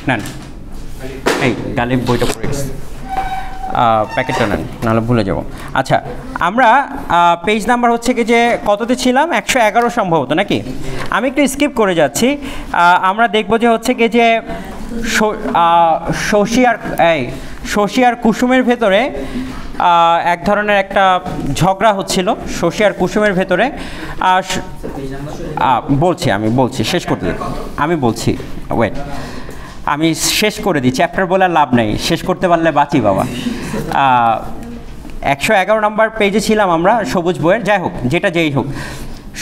নেন, এই গালিব বইটা পড়ে গেছে, প্যাকেটটা নেন, নাহলে ভুলে যাব। আচ্ছা, আমরা পেজ নাম্বার হচ্ছে কি যে কততে ছিলাম, 111 সম্ভবত নাকি। আমি একটু স্কিপ করে যাচ্ছি। আমরা দেখব যে হচ্ছে কি যে শশী আর কুসুমের ভেতরে এক ধরনের একটা ঝগড়া হচ্ছিল শশী আর কুসুমের ভেতরে। আমি বলছি শেষ করতে দিই, আমি বলছি ওয়েট, আমি শেষ করে দিই, চ্যাপ্টার বলে লাভ নেই, শেষ করতে পারলে বাঁচি বাবা। 111 নম্বর পেজে ছিলাম আমরা সবুজ বইয়ের। যাই হোক, যেই হোক,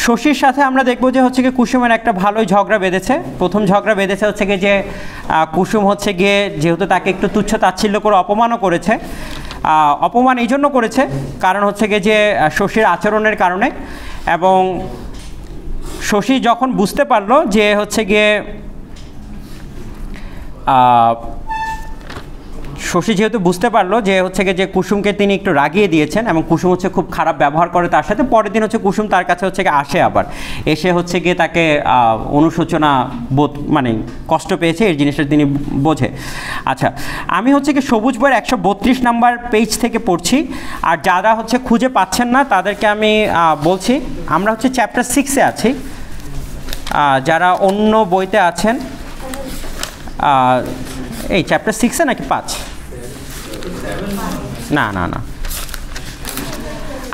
শশীর সাথে আমরা দেখবো যে হচ্ছে কি কুসুমের একটা ভালোই ঝগড়া বেঁধেছে। প্রথম ঝগড়া বেঁধেছে হচ্ছে কি যে কুসুম হচ্ছে গিয়ে যেহেতু তাকে একটু তুচ্ছ তাচ্ছিল্য করে অপমানও করেছে। অপমান এই জন্য করেছে কারণ হচ্ছে গিয়ে যে শশীর আচরণের কারণে, এবং শশী যখন বুঝতে পারলো যে হচ্ছে গিয়ে শশী যেহেতু বুঝতে পারলো যে হচ্ছে গিয়ে যে কুসুমকে তিনি একটু রাগিয়ে দিয়েছেন এবং কুসুম হচ্ছে খুব খারাপ ব্যবহার করে তার সাথে, পরের দিন হচ্ছে কুসুম তার কাছে হচ্ছে গিয়ে আসে, আবার এসে হচ্ছে গিয়ে তাকে অনুশোচনা বোধ মানে কষ্ট পেয়েছে এই জিনিসটা তিনি বোঝে। আচ্ছা, আমি হচ্ছে কি সবুজ বইয়ের 132 নাম্বার পেজ থেকে পড়ছি, আর যারা হচ্ছে খুঁজে পাচ্ছেন না তাদেরকে আমি বলছি, আমরা হচ্ছে চ্যাপ্টার 6-এ আছি। যারা অন্য বইতে আছেন, এই চ্যাপ্টার 6-এ নাকি 5? না,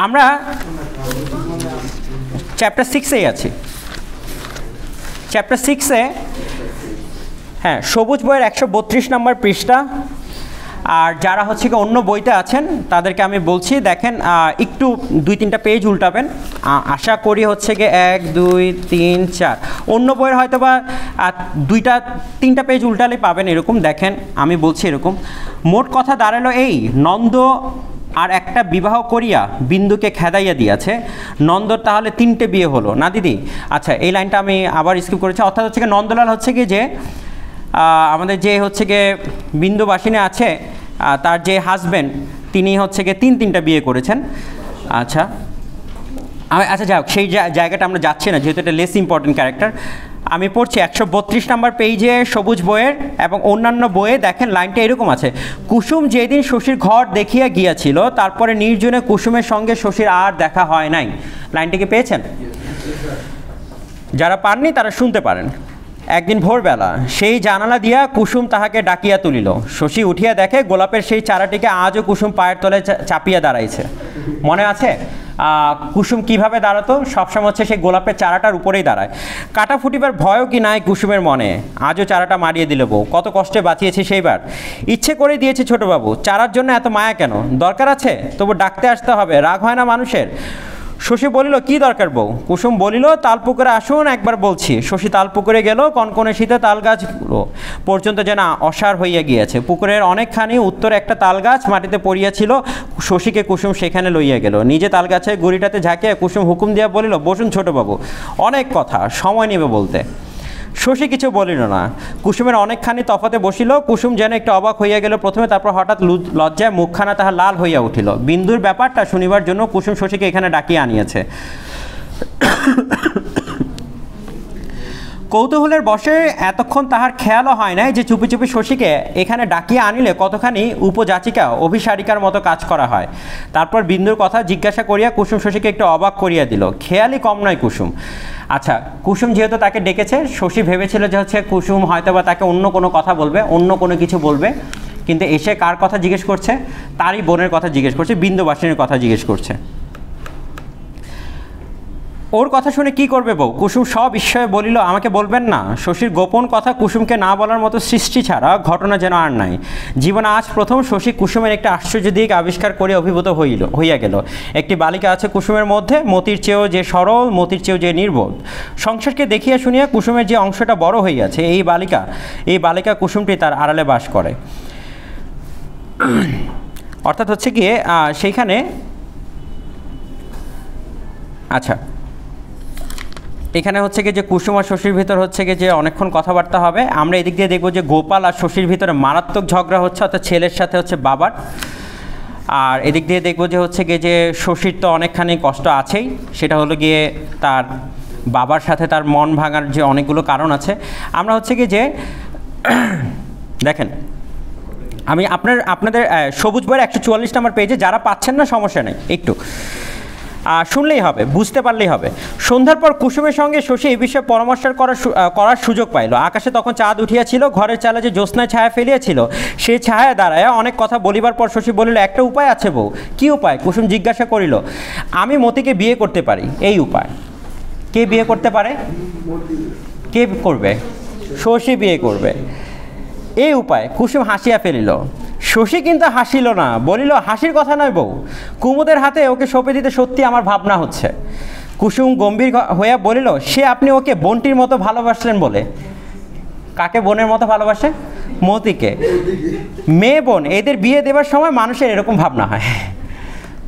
আমরা চ্যাপ্টার 6-এই আছি। চ্যাপ্টার 6-এ, হ্যাঁ, সবুজ বইয়ের 132 নম্বর পৃষ্ঠা। আর যারা হচ্ছে কি অন্য বইতে আছেন তাদেরকে আমি বলছি, দেখেন একটু 2-3টা পেজ উল্টাবেন, আশা করি হচ্ছে কি 1 2 3 4, অন্য বইয়ের হয়তো বা 2-3টা পেজ উল্টালেই পাবেন এরকম। দেখেন আমি বলছি এরকম, মোট কথা দাঁড়ালো এই, নন্দ আর একটা বিবাহ করিয়া বিন্দুকে খেদাইয়া দিয়াছে, নন্দর তাহলে 3টে বিয়ে হলো না দিদি? আচ্ছা, এই লাইনটা আমি আবার স্কিপ করেছি। অর্থাৎ হচ্ছে কি নন্দলাল হচ্ছে কি যে আমাদের যে হচ্ছে গিয়ে বিন্দুবাসিনী আছে তার যে হাজব্যান্ড, তিনি হচ্ছে গিয়ে 3টা বিয়ে করেছেন। আচ্ছা, যাই হোক, সেই জায়গাটা আমরা যাচ্ছি না যেহেতু এটা লেস ইম্পর্টেন্ট ক্যারেক্টার। আমি পড়ছি 132 নম্বর পেজে সবুজ বইয়ের, এবং অন্যান্য বইয়ে দেখেন লাইনটা এরকম আছে, কুসুম যেদিন শশীর ঘর দেখিয়া গিয়াছিল তারপরে নির্জনে কুসুমের সঙ্গে শশীর আর দেখা হয় নাই। লাইনটিকে পেয়েছেন? যারা পাননি তারা শুনতে পারেন। একদিন ভোরবেলা সেই জানালা দিয়া কুসুম তাহাকে ডাকিয়া তুলিল, শশী উঠিয়া দেখে গোলাপের সেই চারাটিকে আজও কুসুম পায়ের তলে চাপিয়া দাঁড়াইছে। মনে আছে কুসুম কিভাবে দাঁড়াতো? সবসময় হচ্ছে সেই গোলাপের চারাটার উপরেই দাঁড়ায়। কাটা ফুটিবার ভয়ও কি নাই কুসুমের মনে? আজও চারাটা মারিয়ে দিল বউ, কত কষ্টে বাঁচিয়েছে সেইবার। ইচ্ছে করে দিয়েছে ছোটবাবু, চারার জন্য এত মায়া কেন? দরকার আছে তবু ডাকতে আসতে হবে, রাগ হয় না মানুষের? শশী বলিল, কি দরকার বউ? কুসুম বলিল, তালপুকুরে আসুন একবার বলছি। শশী তালপুকুরে গেল, কনকনে শীতে তাল গাছগুলো পর্যন্ত যেন অসার হইয়া গিয়াছে। পুকুরের অনেকখানি উত্তরে একটা তাল গাছ মাটিতে পড়িয়াছিল, শশীকে কুসুম সেখানে লইয়া গেল। নিজে তাল গাছের গুড়িটাতে ঝাঁকিয়া কুসুম হুকুম দিয়া বলিল, বসুন ছোটবাবু, অনেক কথা, সময় নেবে বলতে। শশী কিছু বলিল না, কুসুমের অনেকখানি তফাতে বসিল। কুসুম যেন একটু অবাক হইয়া গেল প্রথমে, তারপর হঠাৎ লজ্জায় মুখখানা তাহার লাল হইয়া উঠিল। বিন্দুর ব্যাপারটা শুনিবার জন্য কুসুম শশীকে এখানে ডাকিয়া আনিয়াছে। কৌতূহলের বশে এতক্ষণ তাহার খেয়ালও হয় নাই যে চুপি চুপি শশীকে এখানে ডাকিয়া আনিলে কতখানি উপযাচিকা অভিসারিকার মতো কাজ করা হয়। তারপর বিন্দুর কথা জিজ্ঞাসা করিয়া কুসুম শশীকে একটু অবাক করিয়া দিল। খেয়ালই কম নয় কুসুম। আচ্ছা, কুসুম যেহেতু তাকে ডেকেছে, শশী ভেবেছিল যে হচ্ছে কুসুম হয়তো বা তাকে অন্য কোনো কথা বলবে, অন্য কোনো কিছু বলবে, কিন্তু এসে কার কথা জিজ্ঞেস করছে? তারই বোনের কথা জিজ্ঞেস করছে, বিন্দুবাসিনীর কথা জিজ্ঞেস করছে। ওর কথা শুনে কি করবে বউ? কুসুম সব বিস্ময়ে বলিল, আমাকে বলবেন না? শশীর গোপন কথা কুসুমকে না বলার মতো সৃষ্টি ছাড়া ঘটনা যেন আর নাই। জীবনে আজ প্রথম শশী কুসুমের একটা আশ্চর্য দিক আবিষ্কার করে অভিভূত হইয়া গেল। একটি বালিকা আছে কুসুমের মধ্যে, মতির চেয়েও যে সরল, মতির চেয়েও যে নির্বোধ। সংসারকে দেখিয়া শুনিয়া কুসুমের যে অংশটা বড় হইয়াছে, এই বালিকা কুসুমটি তার আড়ালে বাস করে। অর্থাৎ হচ্ছে গিয়ে সেইখানে, আচ্ছা, এখানে হচ্ছে কি যে কুসুম আর শশীর ভিতর হচ্ছে কি যে অনেকক্ষণ কথাবার্তা হবে। আমরা এদিক দিয়ে দেখবো যে গোপাল আর শশীর ভিতরে মারাত্মক ঝগড়া হচ্ছে, অর্থাৎ ছেলের সাথে হচ্ছে বাবার। আর এদিক দিয়ে দেখবো যে হচ্ছে গিয়ে যে শশীর তো অনেকখানি কষ্ট আছেই, সেটা হলো গিয়ে তার বাবার সাথে তার মন ভাঙার যে অনেকগুলো কারণ আছে। আমরা হচ্ছে কি যে দেখেন আমি আপনাদের সবুজ বইয়ের 144 নম্বর পেজে, যারা পাচ্ছেন না সমস্যা নেই, একটু শুনলেই হবে, বুঝতে পারলেই হবে। সন্ধ্যার পর কুসুমের সঙ্গে শশী এই বিষয়ে পরামর্শ করার সুযোগ পাইল। আকাশে তখন চাঁদ উঠিয়াছিল, ঘরের চালে যে জ্যোৎস্নায় ছায়া ফেলিয়াছিল সেই ছায়া দাঁড়ায় অনেক কথা বলিবার পর শশী বলিল, একটা উপায় আছে বউ। কি উপায়? কুসুম জিজ্ঞাসা করিল। আমি মতিকে বিয়ে করতে পারি, এই উপায়। কে বিয়ে করতে পারে? কে করবে? শশী বিয়ে করবে, এই উপায়। কুসুম হাসিয়া ফেলিল। শশী কিন্তু হাসিল না, বলিল, হাসির কথা নয় বউ, কুমুদের হাতে ওকে সঁপে দিতে সত্যি আমার ভাবনা হচ্ছে। কুসুম গম্ভীর হইয়া বলিল, সে আপনি ওকে বোনটির মতো ভালোবাসলেন বলে। কাকে বোনের মতো ভালোবাসে? মতিকে। মেয়ে বোন এদের বিয়ে দেওয়ার সময় মানুষের এরকম ভাবনা হয়,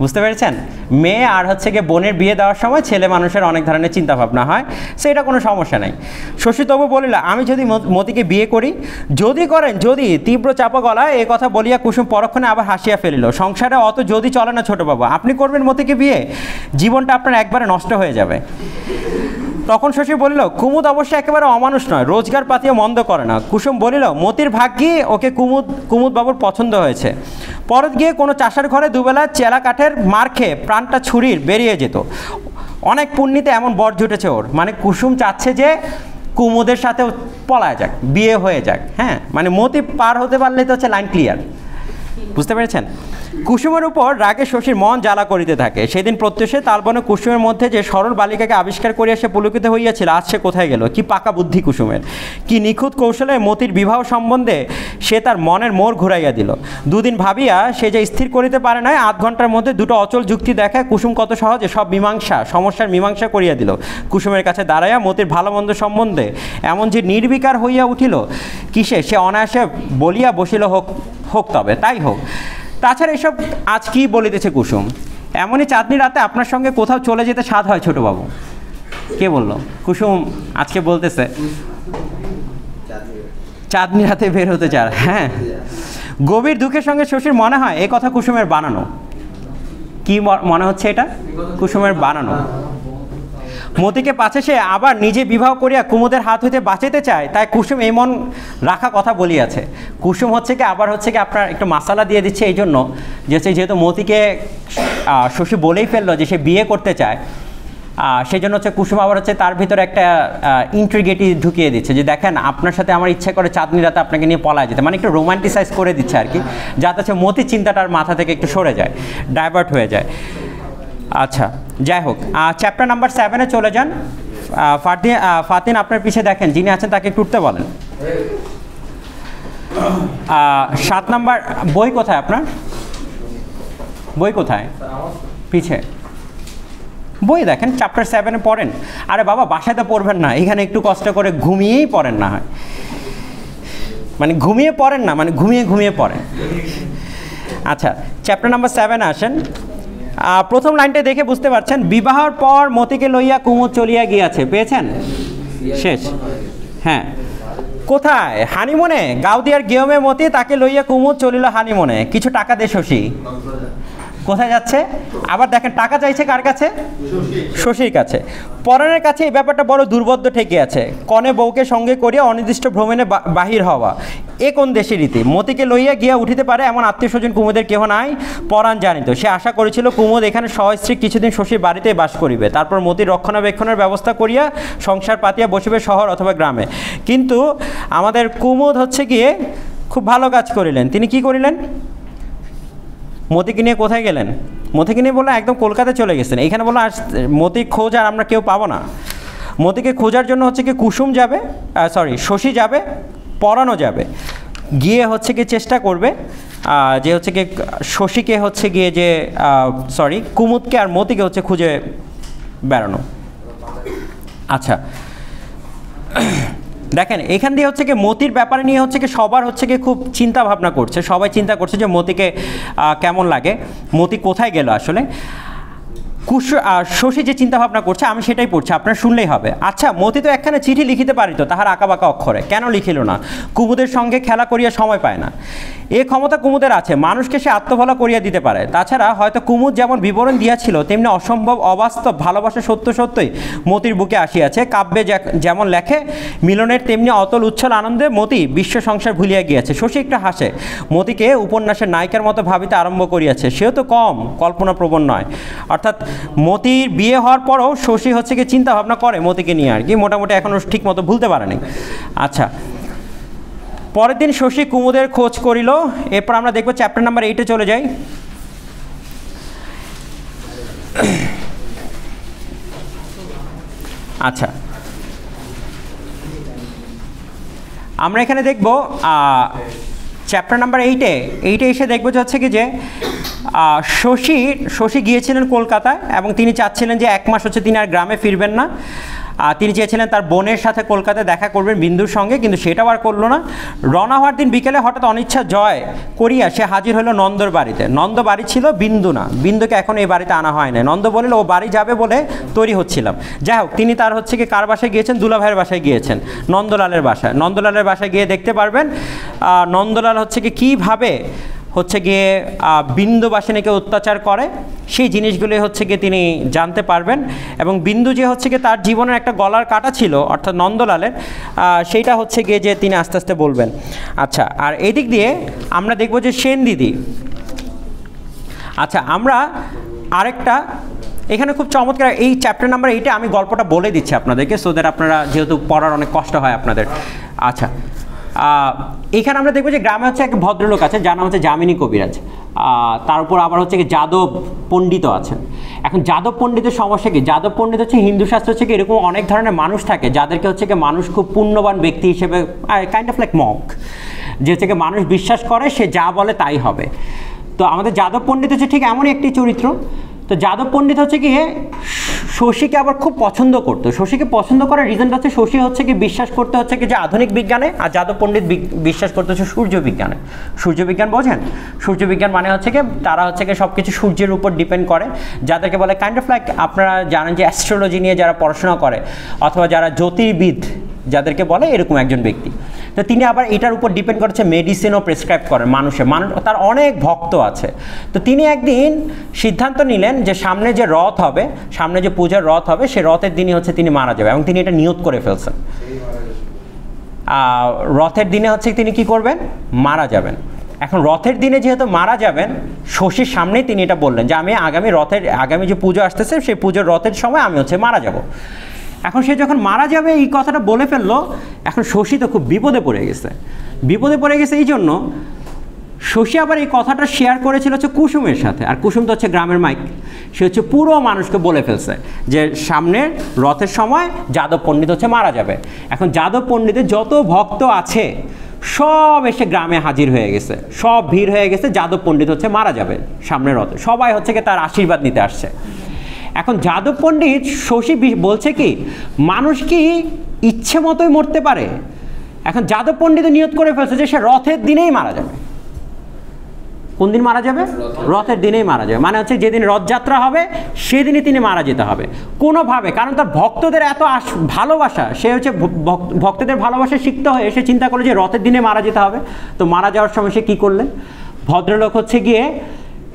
বুঝতে পেরেছেন? মেয়ে আর হচ্ছে গিয়ে বোনের বিয়ে দেওয়ার সময় ছেলে মানুষের অনেক ধরনের চিন্তা ভাবনা হয়, সেটা কোনো সমস্যা নাই। শশী তবু বলিল, আমি যদি মতিকে বিয়ে করি? যদি করেন, যদি। তীব্র চাপা গলায় এ কথা বলিয়া কুসুম পরক্ষণে আবার হাসিয়া ফেলিল। সংসারে অত যদি চলে না ছোটবাবু, আপনি করবেন মতিকে বিয়ে? জীবনটা আপনার একবারে নষ্ট হয়ে যাবে। তখন শশী বলিল, কুমুদ অবশ্য একেবারে অমানুষ নয়, রোজগার পাতিও মন্দ করে না। কুসুম বলিল, মতির ভাগ্যে ওকে কুমুদ বাবুর পছন্দ হয়েছে। পরত গিয়ে কোনো চাষার ঘরে দুবেলা চেলা কাঠের মার খেয়ে প্রাণটা ছুরির বেরিয়ে যেত। অনেক পুণ্যিতে এমন বর জুটেছে ওর। মানে কুসুম চাচ্ছে যে কুমুদের সাথে পলায় যাক, বিয়ে হয়ে যাক। হ্যাঁ, মানে মতি পার হতে পারলেই তো হচ্ছে লাইন ক্লিয়ার, বুঝতে পেরেছেন? কুসুমের উপর রাগে শশীর মন জ্বালা করিতে থাকে। সেদিন প্রত্যুষে তালবনে কুসুমের মধ্যে যে সরল বালিকাকে আবিষ্কার করিয়া সে পুলকিত হইয়াছিল, আজ সে কোথায় গেল? কি পাকা বুদ্ধি কুসুমের! কি নিখুঁত কৌশলে মতির বিবাহ সম্বন্ধে সে তার মনের মোড় ঘুরাইয়া দিল। দুদিন ভাবিয়া সে যে স্থির করিতে পারে নাই, আধ ঘন্টার মধ্যে দুটো অচল যুক্তি দেখায় কুসুম কত সহজে সব সমস্যার মীমাংসা করিয়া দিল। কুসুমের কাছে দাঁড়াইয়া মতির ভালো মন্দ সম্বন্ধে এমন যে নির্বিকার হইয়া উঠিল, কিসে সে অনায়াসে বলিয়া বসিল, হোক তবে তাই হোক। তাছাড়া এসব আজ কি বলিতেছে কুসুম? এমনই চাঁদনি রাতে আপনার সঙ্গে কোথাও চলে যেতে স্বাদ হয় ছোটবাবু। কে বললো? কুসুম আজকে বলতেছে চাঁদনি রাতে বের হতে চায়। হ্যাঁ, গভীর দুঃখের সঙ্গে শশীর মনে হয় এ কথা কুসুমের বানানো। কি মনে হচ্ছে? এটা কুসুমের বানানো। মতিকে পাছে সে আবার নিজে বিবাহ করিয়া কুমুদের হাত হইতে বাঁচাইতে চায়, তাই কুসুম এই মন রাখা কথা বলিয়াছে। কুসুম হচ্ছে কি আবার হচ্ছে কি আপনার একটু মাসালা দিয়ে দিচ্ছে এই জন্য যে যেহেতু মতিকে শশী বলেই ফেললো যে সে বিয়ে করতে চায়, সেই জন্য হচ্ছে কুসুম আবার হচ্ছে তার ভিতরে একটা ইন্ট্রিগেটি ঢুকিয়ে দিচ্ছে যে দেখেন আপনার সাথে আমার ইচ্ছা করে চাঁদনি রাতে আপনাকে নিয়ে পলায় যেতে, মানে একটু রোমান্টিসাইজ করে দিচ্ছে আর কি, যাতে হচ্ছে মতি চিন্তাটার মাথা থেকে একটু সরে যায়, ডাইভার্ট হয়ে যায়। আচ্ছা, যাই হোক, চ্যাপ্টার নাম্বার 7-এ চলে যান। ফাতিন আপনার পিছিয়ে দেখেন, যিনি আছেন তাকে একটু উঠতে বলেন। 7 নাম্বার বই কোথায় আপনার? বই কোথায়? পিছে বই দেখেন, চ্যাপ্টার 7-এ পড়েন। আরে বাবা, বাসাতে পড়বেন না, এখানে একটু কষ্ট করে ঘুমিয়েই পড়েন না হয়, মানে ঘুমিয়ে পড়েন না, মানে ঘুমিয়ে পড়েন। আচ্ছা, চ্যাপ্টার নাম্বার 7-এ আসেন। প্রথম লাইনটা দেখে বুঝতে পারছেন, বিবাহের পর মতিকে লইয়া কুমুদ চলিয়া গিয়াছে। পেয়েছেন? শেষ। হ্যাঁ, কোথায়? হানিমুনে। গাউদিয়ার গেয়মে মতি, তাকে লইয়া কুমুদ চলিল হানিমুনে। কিছু টাকা দে শশী। কোথায় যাচ্ছে? আবার দেখেন, টাকা চাইছে কার কাছে? শশীর কাছে। পরাণের কাছে এই ব্যাপারটা বড় দুর্বোধ্য ঠেকে আছে। কনে বউকে সঙ্গে করিয়া অনির্দিষ্ট ভ্রমণে বাহির হওয়া এ কোন দেশের রীতি? মতিকে লইয়া গিয়া উঠিতে পারে এমন আত্মীয় স্বজন কুমুদের কেহ নাই, পরাণ জানিত। সে আশা করেছিল কুমুদ এখানে সস্ত্রীক কিছুদিন শশীর বাড়িতেই বাস করিবে, তারপর মতির রক্ষণাবেক্ষণের ব্যবস্থা করিয়া সংসার পাতিয়া বসিবে শহর অথবা গ্রামে। কিন্তু আমাদের কুমুদ হচ্ছে গিয়ে খুব ভালো কাজ করিলেন। তিনি কি করিলেন? মতিকে নিয়ে কোথায় গেলেন? মতিকে নিয়ে বললো একদম কলকাতায় চলে গেছেন। এইখানে বললো আজ মতির খোঁজ আর আমরা কেউ পাবো না। মতিকে খোঁজার জন্য হচ্ছে কি কুসুম যাবে, শশী যাবে, পরাণও যাবে, গিয়ে হচ্ছে কি চেষ্টা করবে যে হচ্ছে কি শশীকে হচ্ছে গিয়ে যে কুমুদকে আর মতিকে হচ্ছে খুঁজে বেড়ানো। আচ্ছা, দেখেন এখান দিয়ে হচ্ছে কি মতির ব্যাপারে নিয়ে হচ্ছে কি সবার হচ্ছে কি খুব চিন্তা ভাবনা করছে, সবাই চিন্তা করছে যে মতিকে কেমন লাগে, মতি কোথায় গেল আসলে। শশী যে চিন্তা ভাবনা করছে আমি সেটাই পড়ছি, আপনার শুনলেই হবে। আচ্ছা, মতি তো একখানা চিঠি লিখিতে পারিত তাহার আঁকাবাঁকা অক্ষরে, কেন লিখিল না? কুমুদের সঙ্গে খেলা করিয়া সময় পায় না। এ ক্ষমতা কুমুদের আছে, মানুষকে সে আত্মভালা করিয়া দিতে পারে। তাছাড়া হয়তো কুমুদ যেমন বিবরণ দিয়াছিল তেমনি অসম্ভব অবাস্তব ভালোবাসা সত্য সত্যই মতির বুকে আসিয়াছে। কাব্যে যেমন লেখে মিলনের তেমনি অতল উচ্ছল আনন্দে মতি বিশ্ব সংসার ভুলিয়া গিয়াছে। শশী একটু হাসে, মতিকে উপন্যাসের নায়িকার মতো ভাবিতে আরম্ভ করিয়াছে। সেও তো কম কল্পনাপ্রবণ নয়। অর্থাৎ মতির বিয়ে হওয়ার পরও শশী হচ্ছে কি চিন্তা ভাবনা করে মতিকে নিয়ে, আর কি মোটামুটি এখনও ঠিক মতো ভুলতে পারেনি। আচ্ছা, পরের দিন শশী কুমুদের খোঁজ করিল। এরপর আমরা দেখব চ্যাপ্টার নাম্বার 8-এ চলে যাই। আচ্ছা, আমরা এখানে দেখব চ্যাপ্টার নাম্বার 8-এ এসে দেখবো যে হচ্ছে কি যে শশী গিয়েছিলেন কলকাতায় এবং তিনি চাচ্ছিলেন যে 1 মাস হচ্ছে তিনি আর গ্রামে ফিরবেন না। তিনি চেয়েছিলেন তার বোনের সাথে কলকাতায় দেখা করবেন বিন্দুর সঙ্গে, কিন্তু সেটাও আর করলো না। রওনা হওয়ার দিন বিকেলে হঠাৎ অনিচ্ছা জয় করিয়া সে হাজির হলো নন্দর বাড়িতে। নন্দ বাড়ি ছিল, বিন্দু না। বিন্দুকে এখন এই বাড়িতে আনা হয় না। নন্দ বলিল ও বাড়ি যাবে বলে তৈরি হচ্ছিলাম। যাই হোক, তিনি তার হচ্ছে কি কার বাসায় গিয়েছেন? দুলাভাইয়ের বাসায় গিয়েছেন, নন্দলালের বাসায়। নন্দলালের বাসায় গিয়ে দেখতে পারবেন নন্দলাল হচ্ছে কি কীভাবে হচ্ছে গিয়ে বিন্দুবাসিনীকে অত্যাচার করে, সেই জিনিসগুলি হচ্ছে গিয়ে তিনি জানতে পারবেন। এবং বিন্দু যে হচ্ছে গিয়ে তার জীবনের একটা গলার কাটা ছিল অর্থাৎ নন্দলালের, সেইটা হচ্ছে গিয়ে যে তিনি আস্তে আস্তে বলবেন। আচ্ছা, আর এই দিক দিয়ে আমরা দেখব যে সেন দিদি। আচ্ছা, আমরা আরেকটা এখানে খুব চমৎকার এই চ্যাপ্টার নাম্বার 8-এ আমি গল্পটা বলে দিচ্ছি আপনাদেরকে, সো দ্যাট আপনারা যেহেতু পড়ার অনেক কষ্ট হয় আপনাদের। আচ্ছা, এখানে আমরা দেখবো যে গ্রামে হচ্ছে এক ভদ্রলোক আছে যার নাম হচ্ছে যামিনী কবিরাজ। তার উপর আবার হচ্ছে কি যাদব পণ্ডিতও আছেন। এখন যাদব পণ্ডিতের সমস্যা কি? যাদব পণ্ডিত হচ্ছে হিন্দু শাস্ত্র হচ্ছে কি এরকম অনেক ধরনের মানুষ থাকে যাদেরকে হচ্ছে কি মানুষ খুব পুণ্যবান ব্যক্তি হিসেবে কাইন্ড অফ লাইক মক, যে হচ্ছে কি মানুষ বিশ্বাস করে সে যা বলে তাই হবে। তো আমাদের যাদব পণ্ডিত হচ্ছে ঠিক এমনই একটি চরিত্র। তো যাদব পণ্ডিত হচ্ছে কি শশীকে আবার খুব পছন্দ করতো। শশীকে পছন্দ করার রিজনটা হচ্ছে শশী হচ্ছে কি বিশ্বাস করতে হচ্ছে কি যে আধুনিক বিজ্ঞানে, আর যাদব পণ্ডিত বিশ্বাস করতে হচ্ছে সূর্য বিজ্ঞানে। সূর্য বিজ্ঞান বোঝেন? সূর্য বিজ্ঞান মানে হচ্ছে কি তারা হচ্ছে কি সব কিছু সূর্যের উপর ডিপেন্ড করে, যাদেরকে বলে কাইন্ড অফ লাইক আপনারা জানেন যে অ্যাস্ট্রোলজি নিয়ে যারা পড়াশোনা করে অথবা যারা জ্যোতির্বিদ যাদেরকে বলে এরকম একজন ব্যক্তি। তো তিনি আবার এটার উপর ডিপেন্ড করছে, মেডিসিনও প্রেসক্রাইব করেন মানুষ তার অনেক ভক্ত আছে। তো তিনি একদিন সিদ্ধান্ত নিলেন যে সামনে যে রথ হবে, সামনে যে পূজার রথ হবে, সে রথের দিনই হচ্ছে তিনি মারা যাবে, এবং তিনি এটা নিয়ত করে ফেলছেন। রথের দিনে হচ্ছে তিনি কি করবেন? মারা যাবেন। এখন রথের দিনে যেহেতু মারা যাবেন, শশীর সামনেই তিনি এটা বললেন যে আমি আগামী যে পুজো আসতেছে সেই পুজোর রথের সময় আমি হচ্ছে মারা যাব। এখন সে যখন মারা যাবে এই কথাটা বলে ফেললো, এখন শশী তো খুব বিপদে পড়ে গেছে। এই জন্য শশী আবার এই কথাটা শেয়ার করেছিল হচ্ছে কুসুমের সাথে, আর কুসুম তো হচ্ছে গ্রামের মাইক, সে হচ্ছে পুরো মানুষকে বলে ফেলছে যে সামনের রথের সময় যাদব পণ্ডিত হচ্ছে মারা যাবে। এখন যাদব পণ্ডিতের যত ভক্ত আছে সব এসে গ্রামে হাজির হয়ে গেছে, সব ভিড় হয়ে গেছে, যাদব পণ্ডিত হচ্ছে মারা যাবে সামনের রথে, সবাই হচ্ছে কি তার আশীর্বাদ নিতে আসছে। এখন যাদব পণ্ডিত শশী বলছে কি মানুষ কি ইচ্ছে মতোই মরতে পারে? এখন যাদব পণ্ডিত নিয়ত করে ফেলছে যে সে রথের দিনেই মারা যাবে। কোন দিন মারা যাবে? রথের দিনেই মারা যাবে, মানে হচ্ছে যেদিন রথযাত্রা হবে সেদিনই তিনি মারা যেতে হবে কোনোভাবে, কারণ তার ভক্তদের এত ভালোবাসা, সে হচ্ছে ভক্তদের ভালোবাসা শিখতে হয়, সে চিন্তা করে যে রথের দিনে মারা যেতে হবে। তো মারা যাওয়ার সময় সে কী করলেন? ভদ্রলোক হচ্ছে গিয়ে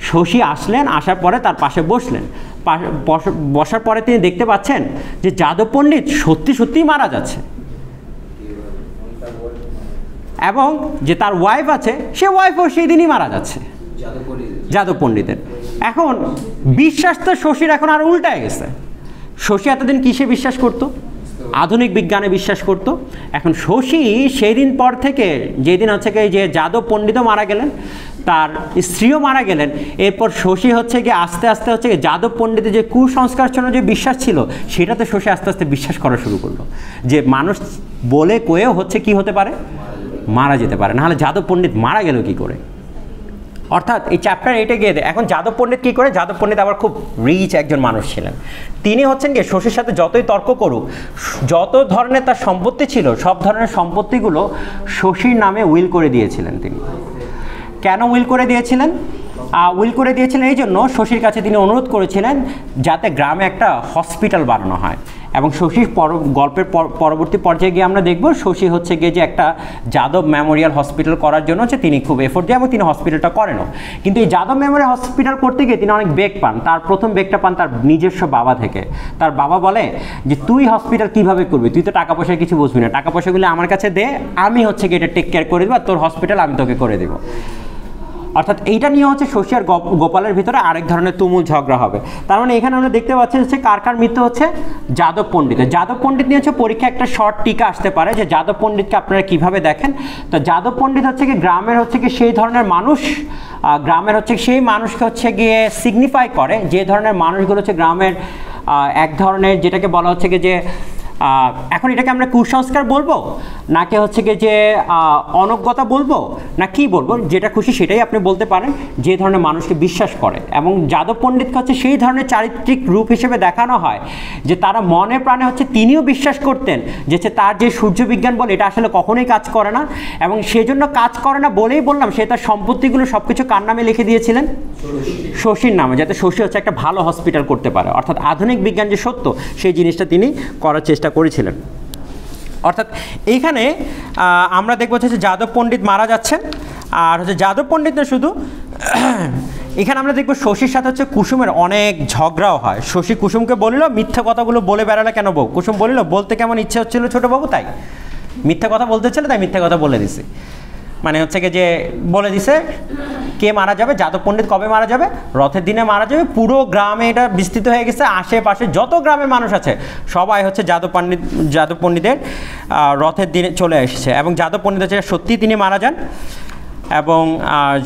শশী আসলেন, আসার পরে তার পাশে বসলেন। বসার পরে তিনি দেখতে পাচ্ছেন যে যাদব পণ্ডিত সত্যিই মারা যাচ্ছে, এবং যে তার ওয়াইফ আছে সে ওয়াইফও সেই দিনই মারা যাচ্ছে যাদব পণ্ডিতের। এখন বিশ্বাস তো শশীর এখন আর উল্টায় গেছে। শশী এতদিন কিসে বিশ্বাস করতো? আধুনিক বিজ্ঞানে বিশ্বাস করতো। এখন শশী সেই দিন পর থেকে, যেদিন হচ্ছে কি যে যাদব পণ্ডিতও মারা গেলেন, তার স্ত্রীও মারা গেলেন, এরপর শশী হচ্ছে গিয়ে আস্তে আস্তে হচ্ছে যাদব পণ্ডিতের যে কুসংস্কার জন্য যে বিশ্বাস ছিল সেটাতে শশী আস্তে আস্তে বিশ্বাস করা শুরু করলো যে মানুষ বলে কয়েও হচ্ছে কি হতে পারে? মারা যেতে পারে, নাহলে যাদব পণ্ডিত মারা গেল কি করে? অর্থাৎ এই চ্যাপ্টার 8-এ গিয়ে এখন যাদব পণ্ডিত কী করে? যাদব পণ্ডিত আবার খুব রিচ একজন মানুষ ছিলেন। তিনি হচ্ছেন কি শশীর সাথে যতই তর্ক করুক, যত ধরনের তার সম্পত্তি ছিল সব ধরনের সম্পত্তিগুলো শশীর নামে উইল করে দিয়েছিলেন। তিনি কেন উইল করে দিয়েছিলেন? উইল করে দিয়েছিলেন এই জন্য শশীর কাছে তিনি অনুরোধ করেছিলেন যাতে গ্রামে একটা হসপিটাল বানানো হয়। এবং শশীর গল্পের পরবর্তী পর্যায়ে গিয়ে আমরা দেখব শশী হচ্ছে গিয়ে যে একটা যাদব মেমোরিয়াল হসপিটাল করার জন্য হচ্ছে তিনি খুব এফোর্ট দিয়ে এবং তিনি হসপিটালটা করেনও। কিন্তু এই যাদব মেমোরিয়াল হসপিটাল করতে গিয়ে তিনি অনেক বেগ পান। তার প্রথম বেগটা পান তার নিজস্ব বাবা থেকে। তার বাবা বলে যে তুই হসপিটাল কীভাবে করবি, তুই তো টাকা পয়সার কিছু বুঝবি না, টাকা পয়সাগুলো আমার কাছে দে, আমি হচ্ছে গিয়ে এটা টেক কেয়ার করে দেবো, আর তোর হসপিটাল আমি তোকে করে দেবো। অর্থাৎ এইটা নিয়ে হচ্ছে শশী আর গোপালের ভিতরে আরেক ধরনের তুমুল ঝগড়া হবে। তার মানে এখানে আমরা দেখতে পাচ্ছি হচ্ছে কার মৃত্যু হচ্ছে যাদব পণ্ডিতের। যাদব পণ্ডিত নিয়ে হচ্ছে পরীক্ষা একটা শর্ট টিকা আসতে পারে যে যাদব পণ্ডিতকে আপনারা কিভাবে দেখেন। তো যাদব পণ্ডিত হচ্ছে কি গ্রামের হচ্ছে কি সেই ধরনের মানুষ, গ্রামের হচ্ছে সেই মানুষকে হচ্ছে গিয়ে সিগনিফাই করে যে ধরনের মানুষগুলো হচ্ছে গ্রামের এক ধরনের যেটাকে বলা হচ্ছে কি যে এখন এটাকে আমরা কুসংস্কার বলবো নাকি হচ্ছে কি যে অনজ্ঞতা বলবো না কি বলবো, যেটা খুশি সেটাই আপনি বলতে পারেন, যে ধরনের মানুষকে বিশ্বাস করে। এবং যাদব পণ্ডিতকে হচ্ছে সেই ধরনের চারিত্রিক রূপ হিসেবে দেখানো হয় যে তারা মনে প্রাণে হচ্ছে তিনিও বিশ্বাস করতেন যে তার যে সূর্য বিজ্ঞান বলে এটা আসলে কখনোই কাজ করে না, এবং সেজন্য কাজ করে না বলেই বললাম সে তার সম্পত্তিগুলো সব কিছু কার নামে লিখে দিয়েছিলেন, শশীর নামে, যাতে শশী হচ্ছে একটা ভালো হসপিটাল করতে পারে। অর্থাৎ আধুনিক বিজ্ঞান যে সত্য সেই জিনিসটা তিনি করার চেষ্টা করেছিলেন। অর্থাৎ এইখানে আমরা দেখবো হচ্ছে যাদব পণ্ডিত মারা যাচ্ছেন। আর হচ্ছে যাদব পণ্ডিত না শুধু, এখানে আমরা দেখবো শশীর সাথে হচ্ছে কুসুমের অনেক ঝগড়াও হয়। শশী কুসুমকে বলিল মিথ্যা কথাগুলো বলে বেড়ালে কেন বউ? কুসুম বলিল বলতে কেমন ইচ্ছে হচ্ছিল ছোটো বাবু, তাই মিথ্যা কথা বলতে ছিল, তাই মিথ্যা কথা বলে দিছি। মানে হচ্ছে কি যে বলে দিছে কে মারা যাবে, যাদব পণ্ডিত কবে মারা যাবে, রথের দিনে মারা যাবে। পুরো গ্রামে এটা বিস্তৃত হয়ে গেছে, আশেপাশে যত গ্রামের মানুষ আছে সবাই হচ্ছে যাদব পণ্ডিতের রথের দিনে চলে এসেছে। এবং যাদব পণ্ডিত হচ্ছে সত্যি তিনি মারা যান, এবং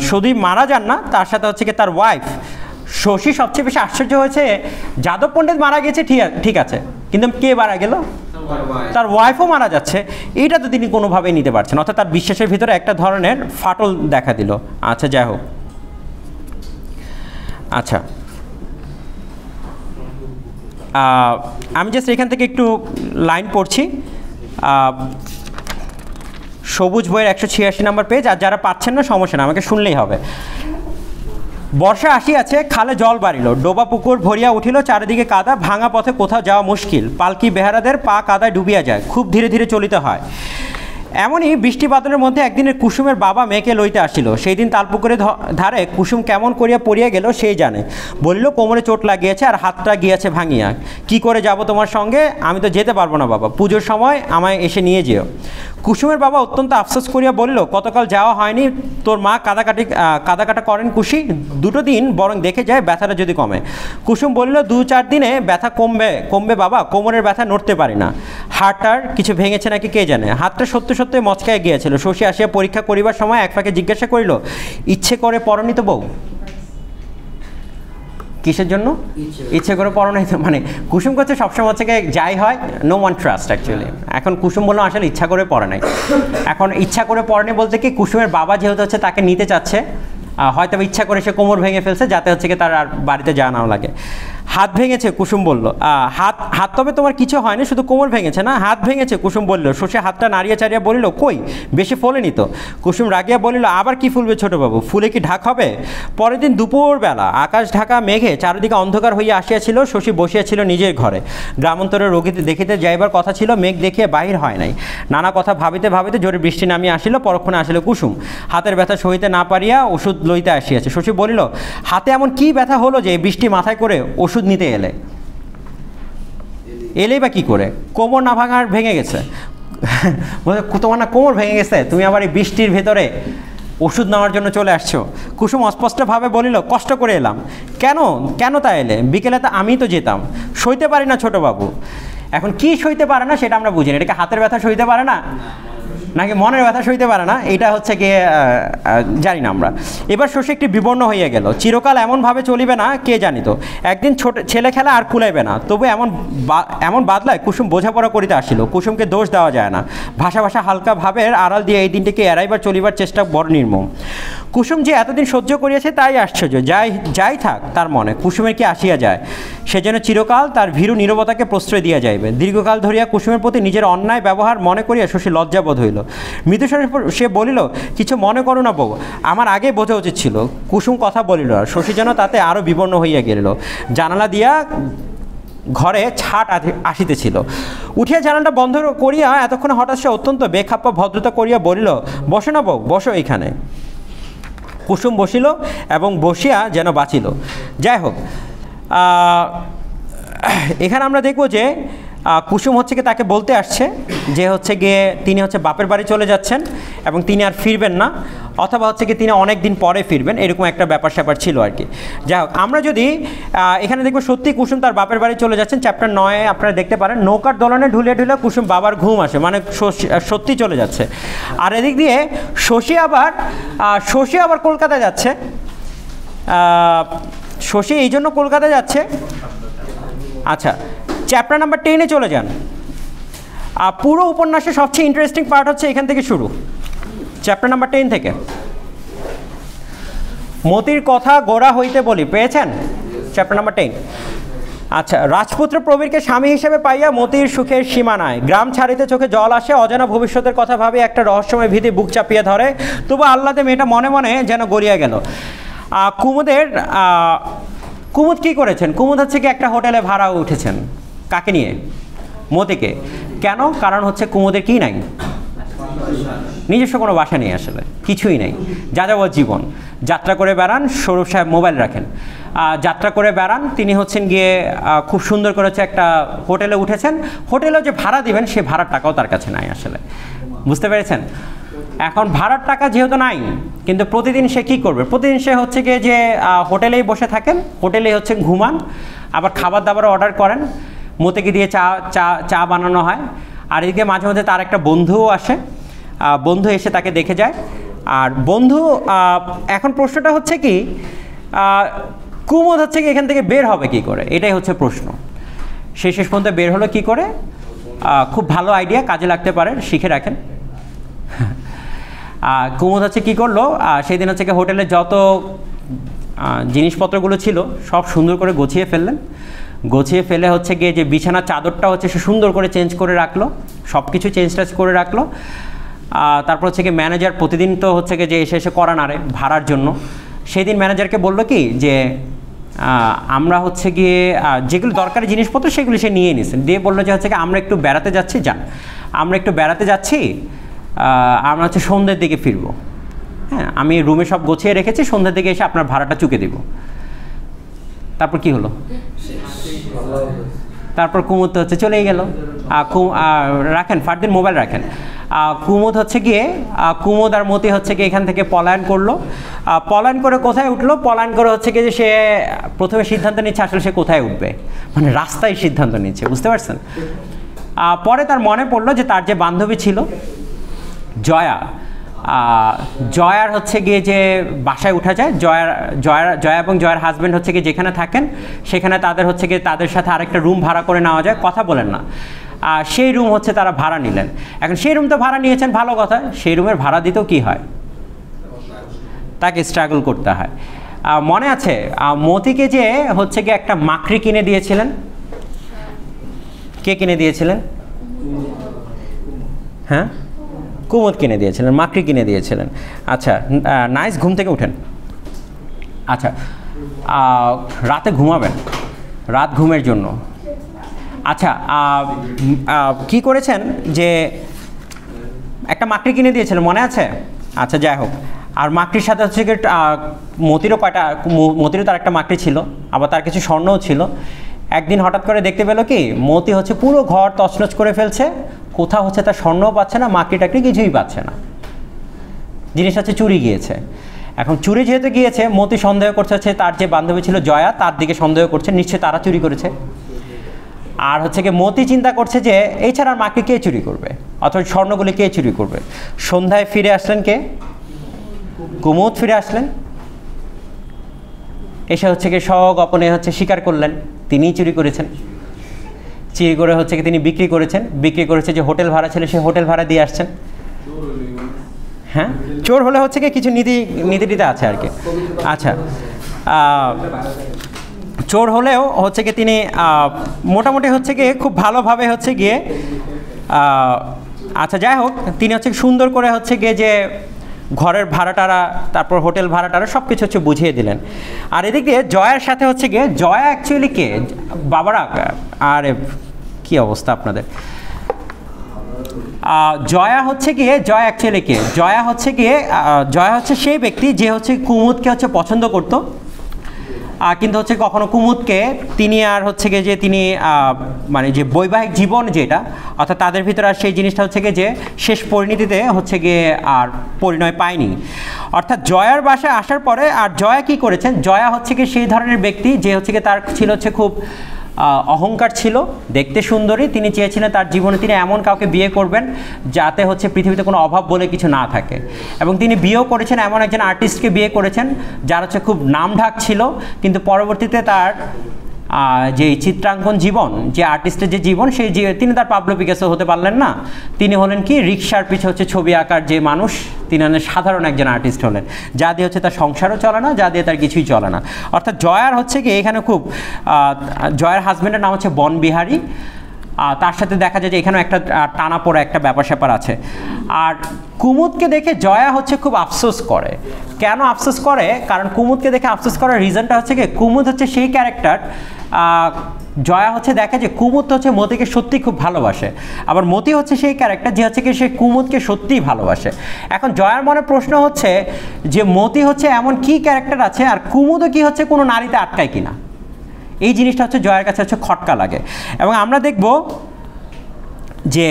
শুধুই মারা যান না, তার সাথে হচ্ছে কি তার ওয়াইফ শশী সবচেয়ে বেশি আশ্চর্য হয়েছে যাদব পণ্ডিত মারা গেছে ঠিক আছে, কিন্তু কে মারা গেল, তার ওয়াইফও মারা যাচ্ছে, এইটা তো তিনি কোনোভাবেই নিতে পারছেন। অর্থাৎ তার বিশ্বাসের ভিতরে একটা ধরনের ফাটল দেখা দিল। আচ্ছা যাই হোক, আচ্ছা আমি জাস্ট এখান থেকে একটু লাইন পড়ছি, সবুজ বইয়ের 186 নম্বর পেজ। আর যারা পাচ্ছেন না সমস্যা না, আমাকে শুনলেই হবে। বর্ষা আসিয়াছে, খালে জল বাড়িল, ডোবা পুকুর ভরিয়া উঠিল, চারিদিকে কাদা, ভাঙা পথে কোথাও যাওয়া মুশকিল, পালকি বেহারাদের পা কাদায় ডুবিয়া যায়, খুব ধীরে ধীরে চলিতে হয়। এমনই বৃষ্টি বাদলের মধ্যে একদিনের কুসুমের বাবা মেয়েকে লইতে আসিল। সেই দিন তালপুকুরের ধারে কুসুম কেমন করিয়া পড়িয়া গেল সেই জানে। বলিল কোমরে চোট লাগিয়েছে আর হাতটা গিয়াছে ভাঙিয়া, কি করে যাব তোমার সঙ্গে, আমি তো যেতে পারবো না বাবা, পুজোর সময় আমায় এসে নিয়ে যেও। কুসুমের বাবা অত্যন্ত আফসোস করিয়া বলিল কতকাল যাওয়া হয়নি, তোর মা কাটা করেন খুশি, দুটো দিন বরং দেখে যায় ব্যথাটা যদি কমে। কুসুম বলিল 2-4 দিনে ব্যথা কমবে বাবা, কোমরের ব্যথা নড়তে পারি না, হাড়টার কিছু ভেঙেছে নাকি কে জানে। হাতটা সত্যি মচকায় গিয়েছিল। শশী আসিয়া পরীক্ষা করিবার সময় এক ফাঁকে জিজ্ঞাসা করিল ইচ্ছে করে পরনি তো বউ? কিসের জন্য ইচ্ছে করে পড়ো নাই তো, মানে কুসুম করছে সবসময় হচ্ছে যাই হয় নো ওয়ান ট্রাস্ট অ্যাকচুয়ালি। এখন কুসুম বললো আসলে ইচ্ছা করে পড়ে নাই। এখন ইচ্ছা করে পড়েনি বলতে কি কুসুমের বাবা যেহেতু হচ্ছে তাকে নিতে চাচ্ছে, হয়তো ইচ্ছা করে সে কোমর ভেঙে ফেলছে যাতে হচ্ছে কি তার আর বাড়িতে যাওয়া নাও লাগে। হাত ভেঙেছে কুসুম বলল, হাত তবে তোমার কিছু হয়নি, শুধু কোমর ভেঙেছে না, হাত ভেঙেছে কুসুম বলল। শশী হাতটা নাড়িয়ে চাড়িয়ে বলিল কই বেশি ফোলেনি তো। কুসুম রাগিয়া বলিল আবার কি ফুলবে ছোটবাবু, ফুলে কি ঢাক হবে? পরের দিন দুপুরবেলা আকাশ ঢাকা মেঘে চারিদিকে অন্ধকার হইয়া আসিয়াছিল। শশী বসিয়াছিল নিজের ঘরে, গ্রামান্তরের রোগীতে দেখিতে যাইবার কথা ছিল, মেঘ দেখিয়া বাহির হয় নাই। নানা কথা ভাবিতে ভাবিতে জোরে বৃষ্টি নামিয়া আসিল। পরক্ষণে আসিল কুসুম, হাতের ব্যথা সহিতে না পারিয়া ওষুধ লইতে আসিয়াছে। শশী বলিল হাতে এমন কি ব্যথা হলো যে বৃষ্টি মাথায় করে ওষুধ নিতে এলেই বা কি করে? কোমর না ভাঙার ভেঙে গেছে, তোমার না কোমর ভেঙে গেছে, তুমি আবার এই বৃষ্টির ভেতরে ওষুধ নেওয়ার জন্য চলে আসছো। কুসুম অস্পষ্টভাবে বলিল কষ্ট করে এলাম। কেন তা এলে? বিকেলে তা আমি তো যেতাম, সইতে পারি না ছোটবাবু। এখন কি সইতে পারে না সেটা আমরা বুঝি না, এটাকে হাতের ব্যথা সইতে পারে না নাকি মনের ব্যথা সইতে পারে না, এটা হচ্ছে গিয়ে জানি না আমরা। এবার শশী একটি বিবর্ণ হইয়া গেল, চিরকাল এমনভাবে চলিবে না কে জানিত, একদিন ছেলে খেলা আর কুলাইবে না। তবু এমন বাদলায় কুসুম বোঝাপড়া করিতে আসিল। কুসুমকে দোষ দেওয়া যায় না, ভাষা হালকা ভাবের আড়াল দিয়ে এই দিনটিকে এড়াইবার চলিবার চেষ্টা বড় নির্মম। কুসুম যে এতদিন সহ্য করিয়াছে তাই আশ্চর্য, যাই থাক তার মনে, কুসুমের কি আসিয়া যায়। সে যেন চিরকাল তার ভীরু নীরবতাকে প্রশ্রয় দিয়া যাইবে। দীর্ঘকাল ধরিয়া কুসুমের প্রতি নিজের অন্যায় ব্যবহার মনে করিয়া শশী লজ্জাবোধ হইল। মৃদুস্বরে সে বলিল, কিছু মনে করো না বউ, আমার আগে বোঝা উচিত ছিল। কুসুম কথা বলিল আর শশী যেন তাতে আরও বিবর্ণ হইয়া গেল। জানালা দিয়া ঘরে ছাট আসিতেছিল। উঠিয়া জানালাটা বন্ধ করিয়া এতক্ষণে হঠাৎ সে অত্যন্ত বেখাপ্পা ভদ্রতা করিয়া বলিল, বসো না বউ, বসো এইখানে। কুসুম বসিল এবং বসিয়া যেন বাঁচিল। যাই হোক, এখানে আমরা দেখব যে কুসুম হচ্ছে কি তাকে বলতে আসছে যে হচ্ছে গিয়ে তিনি হচ্ছে বাপের বাড়ি চলে যাচ্ছেন এবং তিনি আর ফিরবেন না, অথবা হচ্ছে কি তিনি অনেক দিন পরে ফিরবেন, এরকম একটা ব্যাপার স্যাপার ছিল আর কি। যাই হোক, আমরা যদি এখানে দেখবো সত্যি কুসুম তার বাপের বাড়ি চলে যাচ্ছেন। চ্যাপ্টার 9 আপনারা দেখতে পারেন, নৌকার দোলনে ঢুলে ঢুলে কুসুম বাবার ঘুম আসে, মানে সত্যি চলে যাচ্ছে। আর এদিক দিয়ে শশী আবার কলকাতায় যাচ্ছে। শশী এই জন্য কলকাতায় যাচ্ছে। আচ্ছা, চ্যাপ্টার নাম্বার 10-এ চলে যান। পুরো উপন্যাসের সবচেয়ে ইন্টারেস্টিং পার্ট হচ্ছে এখান থেকে শুরু, চ্যাপ্টার নাম্বার 10 থেকে। মতির কথা গোড়া হইতে বলি, পেয়েছেন? Chapter number 10। আচ্ছা, রাজপুত্র প্রবীরকে স্বামী হিসেবে পাইয়া মতির সুখের সীমা নাই। গ্রাম ছাড়িতে চোখে জল আসে, অজানা ভবিষ্যতের কথা ভাবে একটা রহস্যময় ভীতি বুক চাপিয়ে ধরে। তবু আহ্লাদে মেয়েটা মনে মনে যেন গড়িয়া গেল। কুমুদ কী করেছেন? কুমুদ হচ্ছে কি একটা হোটেলে ভাড়া উঠেছেন। কাকে নিয়ে? মতিকে। কেন? কারণ হচ্ছে কুমুদের কি নাই? নিজস্ব কোনো বাসা নেই, আসলে কিছুই নেই, যাযাবর জীবন। যাত্রা করে বেড়ান, সৌরভ সাহেব মোবাইল রাখেন, যাত্রা করে বেড়ান। তিনি হচ্ছেন গিয়ে খুব সুন্দর করে হচ্ছে একটা হোটেলে উঠেছেন। হোটেলেও যে ভাড়া দিবেন সে ভাড়ার টাকাও তার কাছে নাই আসলে, বুঝতে পেরেছেন? এখন ভাড়ার টাকা যেহেতু নাই, কিন্তু প্রতিদিন সে কী করবে? প্রতিদিন সে হচ্ছে গিয়ে যে হোটেলেই বসে থাকেন, হোটেলেই হচ্ছে ঘুমান, আবার খাবার দাবার অর্ডার করেন, মতিকে দিয়ে চা বানানো হয়। আর এদিকে মাঝে মাঝে তার একটা বন্ধুও আসে, বন্ধু এসে তাকে দেখে যায়। আর বন্ধু, এখন প্রশ্নটা হচ্ছে কি, কুমুদ হচ্ছে কি এখান থেকে বের হবে কি করে, এটাই হচ্ছে প্রশ্ন। শেষ পর্যন্ত বের হলো কি করে? খুব ভালো আইডিয়া, কাজে লাগতে পারে, শিখে রাখেন। কুমুদ হচ্ছে কী করলো, সেদিন হচ্ছে কি হোটেলে যত জিনিসপত্রগুলো ছিল সব সুন্দর করে গুছিয়ে ফেললেন। গুছিয়ে ফেলে হচ্ছে গিয়ে যে বিছানার চাদরটা হচ্ছে সে সুন্দর করে চেঞ্জ করে রাখলো, সব কিছু চেঞ্জ করে রাখলো। তারপর হচ্ছে কি ম্যানেজার প্রতিদিন তো হচ্ছে কি যে এসে করা নাড়ে ভাড়ার জন্য। সেই দিন ম্যানেজারকে বললো কি যে আমরা হচ্ছে গিয়ে যেগুলো দরকারি জিনিসপত্র সেগুলো সে নিয়ে নিয়েছেন, দিয়ে বললো যে হচ্ছে কি আমরা একটু বেড়াতে যাচ্ছি, যান আমরা একটু বেড়াতে যাচ্ছি, আমরা হচ্ছে সন্ধ্যের দিকে ফিরবো। হ্যাঁ, আমি রুমে সব গোছিয়ে রেখেছি, সন্ধ্যের দিকে এসে আপনার ভাড়াটা চুকে দেব। তারপর কি হলো? তারপর কুমুদ তো হচ্ছে চলেই গেল। রাখেন ফারদিন, মোবাইল রাখেন। কুমুদ হচ্ছে গিয়ে কুমুদ আর মতি হচ্ছে গিয়ে এখান থেকে পলায়ন করলো। পলায়ন করে কোথায় উঠলো? পলায়ন করে হচ্ছে গিয়ে যে সে প্রথমে সিদ্ধান্ত নিচ্ছে আসলে সে কোথায় উঠবে, মানে রাস্তায় সিদ্ধান্ত নিচ্ছে, বুঝতে পারছেন? পরে তার মনে পড়লো যে তার যে বান্ধবী ছিল জয়া, জয়ার হচ্ছে গিয়ে যে বাসায় উঠা যায়, জয়া এবং জয়ার হাজব্যান্ড হচ্ছে গিয়ে যেখানে থাকেন সেখানে তাদের হচ্ছে গিয়ে তাদের সাথে আরেকটা রুম ভাড়া করে নেওয়া যায়, কথা বলেন না। সেই রুম হচ্ছে তারা ভাড়া নিলেন। এখন সেই রুম তো ভাড়া নিয়েছেন, ভালো কথা, সেই রুমের ভাড়া দিতেও কী হয়? তাকে স্ট্রাগল করতে হয়। মনে আছে মতিকে যে হচ্ছে গিয়ে একটা মাকড়ি কিনে দিয়েছিলেন? কে কিনে দিয়েছিলেন? হ্যাঁ, কুমুদ কিনে দিয়েছিলেন, মাকড়ি কিনে দিয়েছিলেন। আচ্ছা নাইস, ঘুম থেকে উঠেন। আচ্ছা, রাতে ঘুমাবেন, রাত ঘুমের জন্য। আচ্ছা, কি করেছেন যে একটা মাকড়ি কিনে দিয়েছিলেন, মনে আছে? আচ্ছা, যাই হোক। আর মাকড়ির সাথে হচ্ছে কি মতিরও তার একটা মাকড়ি ছিল, আবার তার কিছু স্বর্ণও ছিল। একদিন হঠাৎ করে দেখতে পেলো কি মতি হচ্ছে পুরো ঘর তছনছ করে ফেলছে, কোথাও হচ্ছে তার স্বর্ণও পাচ্ছে না, মাকড়ি টাকড়ি কিছুই পাচ্ছে না, জিনিস হচ্ছে চুরি গিয়েছে। এখন চুরি যেহেতু গিয়েছে, মতি সন্দেহ করছে হচ্ছে তার যে বান্ধবী ছিল জয়া, তার দিকে সন্দেহ করছে, নিশ্চয়ই তারা চুরি করেছে। আর হচ্ছে কি মতি চিন্তা করছে যে এছাড়া আর মাকে কে চুরি করবে, অথবা স্বর্ণগুলি কে চুরি করবে। সন্ধ্যায় ফিরে আসলেন কে? কুমুদ ফিরে আসলেন, এসে হচ্ছে কি স্বগোপনে হচ্ছে স্বীকার করলেন তিনিই চুরি করেছেন। চুরি করে হচ্ছে কি তিনি বিক্রি করেছে, যে হোটেল ভাড়া ছিল সেই হোটেল ভাড়া দিয়ে আসছেন। হ্যাঁ, চোর হলে হচ্ছে কি কিছু নীতিটিতে আছে আর কি। আচ্ছা, চোর হলেও হচ্ছে কি তিনি মোটামুটি হচ্ছে গিয়ে খুব ভালোভাবে হচ্ছে গিয়ে আচ্ছা যাই হোক, তিনি হচ্ছে সুন্দর করে হচ্ছে গিয়ে যে ঘরের ভাড়াটারা, তারপর হোটেল ভাড়াটারা সব কিছু হচ্ছে বুঝিয়ে দিলেন। আর এদিক দিয়ে জয়ার সাথে হচ্ছে গিয়ে, জয়া অ্যাকচুয়ালি কে বাবারা, আরে কি অবস্থা আপনাদের, জয়া হচ্ছে গিয়ে, জয়া অ্যাকচুয়ালি কে, জয়া হচ্ছে সেই ব্যক্তি যে হচ্ছে কুমুদকে হচ্ছে পছন্দ করতো, কিন্তু হচ্ছে কখনো কুমুদকে তিনি আর হচ্ছে গিয়ে যে তিনি মানে যে বৈবাহিক জীবন যেটা, অর্থাৎ তাদের ভিতরে আর সেই জিনিসটা হচ্ছে গিয়ে যে শেষ পরিণতিতে হচ্ছে গিয়ে আর পরিণয় পায়নি। অর্থাৎ জয়ার বাসায় আসার পরে আর জয়া কি করেছেন, জয়া হচ্ছে গিয়ে সেই ধরনের ব্যক্তি যে হচ্ছে গিয়ে তার ছিল হচ্ছে খুব অহংকার ছিল, দেখতে সুন্দরী, তিনি চেয়েছিলেন তার জীবনে তিনি এমন কাউকে বিয়ে করবেন যাতে হচ্ছে পৃথিবীতে কোনো অভাব বলে কিছু না থাকে। এবং তিনি বিয়েও করেছেন, এমন একজন আর্টিস্টকে বিয়ে করেছেন যার হচ্ছে খুব নামঢাক ছিল, কিন্তু পরবর্তীতে তার যে চিত্রাঙ্কন জীবন, যে আর্টিস্টের যে জীবন, সেই তিনি তার পাবলো পিকাসো হতে পারলেন না, তিনি হলেন কি রিক্সার পিছে হচ্ছে ছবি আঁকার যে মানুষ, তিনি হলেন সাধারণ একজন আর্টিস্ট হলেন, যা দিয়ে হচ্ছে তার সংসারও চলে না, যা দিয়ে তার কিছুই চলে না। অর্থাৎ জয়ার হচ্ছে কি এখানে খুব, জয়ার হাজব্যান্ডের নাম হচ্ছে বনবিহারী, তার সাথে দেখা যায় যে এখানেও একটা টানা পড়া একটা ব্যাপার স্যাপার আছে। আর কুমুদকে দেখে জয়া হচ্ছে খুব আফসোস করে। কেন আফসোস করে? কারণ কুমুদকে দেখে আফসোস করার রিজনটা হচ্ছে কি, কুমুদ হচ্ছে সেই ক্যারেক্টার, জয়া হচ্ছে দেখে যে কুমুদ হচ্ছে মতিকে সত্যি খুব ভালোবাসে, আবার মতি হচ্ছে সেই ক্যারেক্টার যে হচ্ছে কি সে কুমুদকে সত্যিই ভালোবাসে। এখন জয়ার মনে প্রশ্ন হচ্ছে যে মতি হচ্ছে এমন কি ক্যারেক্টার আছে আর কুমুদও কি হচ্ছে কোনো নারীতে আটকায় কিনা, এই জিনিসটা হচ্ছে জয়ার কাছে হচ্ছে খটকা লাগে। এবং আমরা দেখব যে